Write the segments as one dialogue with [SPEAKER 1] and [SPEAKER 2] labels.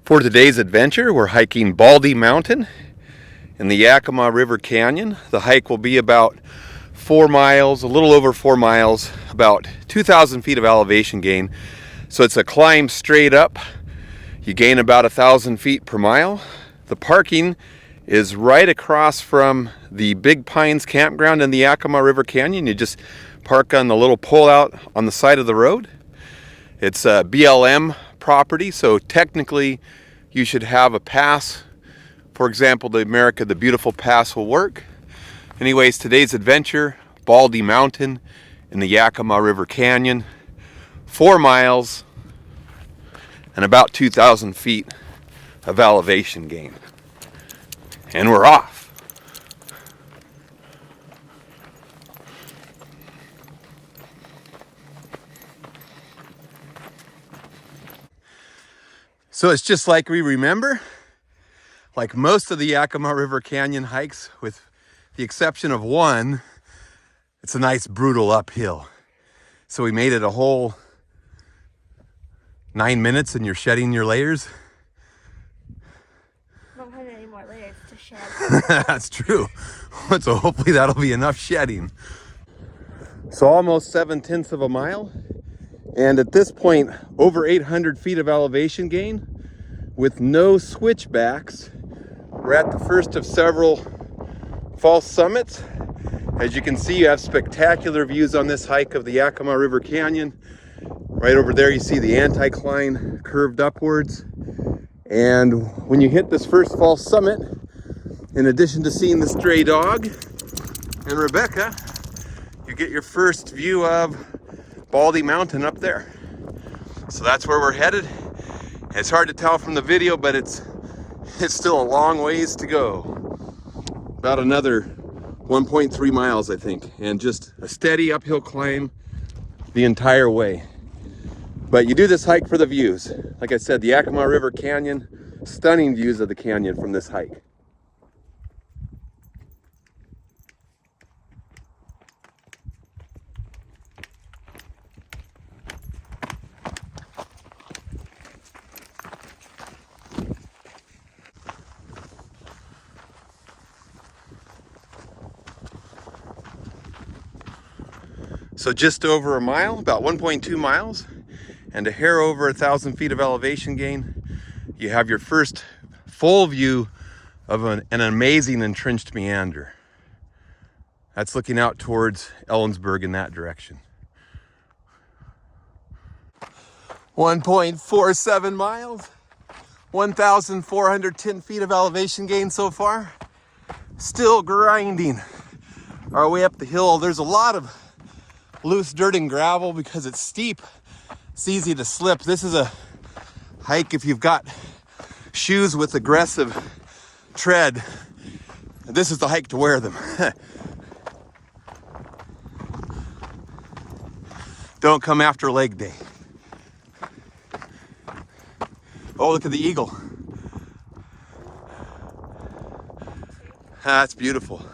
[SPEAKER 1] For today's adventure, we're hiking Baldy Mountain in the Yakima River Canyon. The hike will be about 4 miles, a little over 4 miles, about 2,000 feet of elevation gain. So it's a climb straight up. You gain about 1,000 feet per mile. The parking is right across from the Big Pines campground in the Yakima River Canyon. You just park on the little pull out on the side of the road. It's a BLM property, so technically you should have a pass. For example, the America the Beautiful pass will work. Anyways, today's adventure, Baldy Mountain in the Yakima River Canyon, 4 miles and about 2,000 feet of elevation gain. And we're off. So it's just like we remember, like most of the Yakima River Canyon hikes, with the exception of one, it's a nice brutal uphill. So we made it a whole 9 minutes and you're shedding your layers.
[SPEAKER 2] I don't have any more layers to shed.
[SPEAKER 1] That's true. So hopefully that'll be enough shedding. So almost 7/10 of a mile. And at this point, over 800 feet of elevation gain with no switchbacks. We're at the first of several false summits. As you can see, you have spectacular views on this hike of the Yakima River Canyon. Right over there, you see the anticline curved upwards. And when you hit this first false summit, in addition to seeing the stray dog and Rebecca, you get your first view of Baldy Mountain up there. So that's where we're headed. It's hard to tell from the video, but it's still a long ways to go. About another 1.3 miles, I think, and just a steady uphill climb the entire way. But you do this hike for the views. Like I said, the Yakima River Canyon, stunning views of the canyon from this hike. So just over a mile, about 1.2 miles, and a hair over 1,000 feet of elevation gain, you have your first full view of an amazing entrenched meander. That's looking out towards Ellensburg in that direction. 1.47 miles, 1,410 feet of elevation gain so far. Still grinding our way up the hill. There's a lot of loose dirt and gravel because it's steep. It's easy to slip. This is a hike if you've got shoes with aggressive tread. This is the hike to wear them. Don't come after leg day. Oh, look at the eagle. That's beautiful.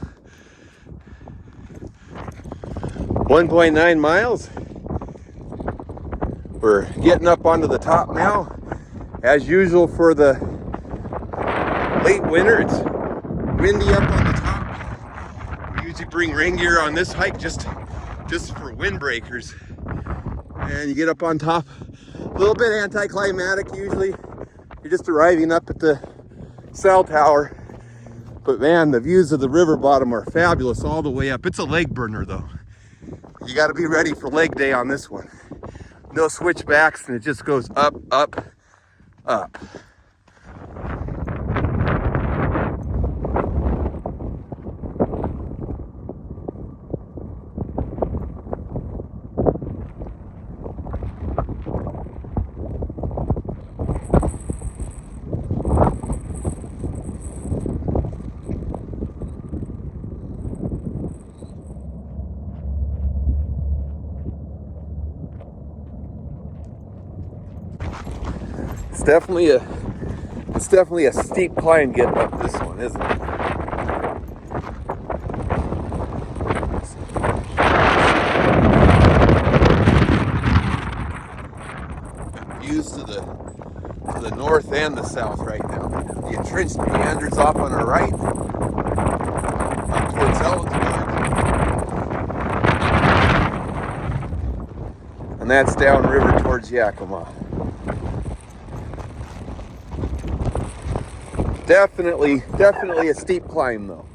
[SPEAKER 1] 1.9 miles. We're getting up onto the top now. As usual for the late winter, it's windy up on the top. We usually bring rain gear on this hike just for windbreakers. And you get up on top, a little bit anticlimactic usually. You're just arriving up at the cell tower. But man, the views of the river bottom are fabulous all the way up. It's a leg burner though. You got to be ready for leg day on this one. No switchbacks, and it just goes up, up, up. It's definitely a steep climb getting up this one, isn't it? Views to the the north and the south right now. The entrenched meanders off on our right, up towards Ellensburg. And that's downriver towards Yakima. Definitely a steep climb though.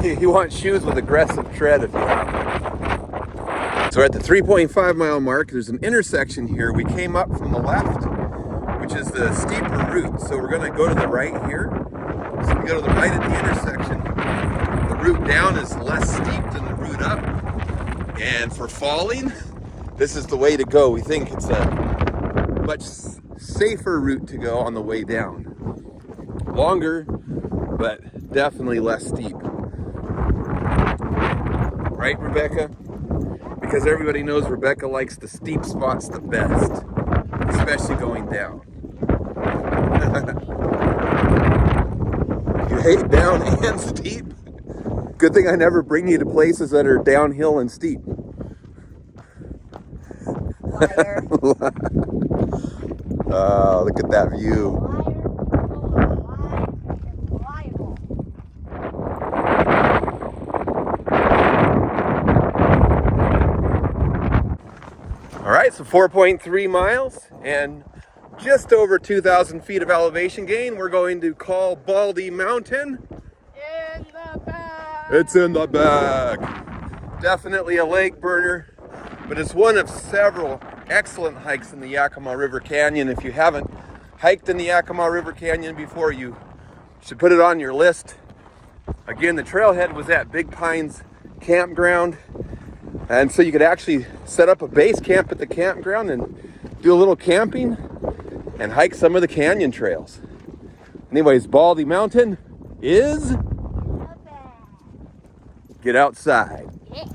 [SPEAKER 1] You want shoes with aggressive tread if you have them. So we're at the 3.5 mile mark. There's an intersection here. We came up from the left, which is the steeper route. So we're gonna go to the right here. So we go to the right at the intersection. The route down is less steep than the route up. And for falling, this is the way to go. We think it's a much safer route to go on the way down. Longer, but definitely less steep. Right, Rebecca? Because everybody knows Rebecca likes the steep spots the best, especially going down. You hate down and steep? Good thing I never bring you to places that are downhill and steep. Oh, look at that view. All right, so 4.3 miles and just over 2,000 feet of elevation gain. We're going to call Baldy Mountain.
[SPEAKER 2] In the bag.
[SPEAKER 1] It's in the bag. Definitely a leg burner, but it's one of several excellent hikes in the Yakima River Canyon. If you haven't hiked in the Yakima River Canyon before, you should put it on your list. Again, the trailhead was at Big Pines Campground. And so you could actually set up a base camp at the campground and do a little camping and hike some of the canyon trails. Anyways, Baldy Mountain is... Get outside.
[SPEAKER 2] Yeah.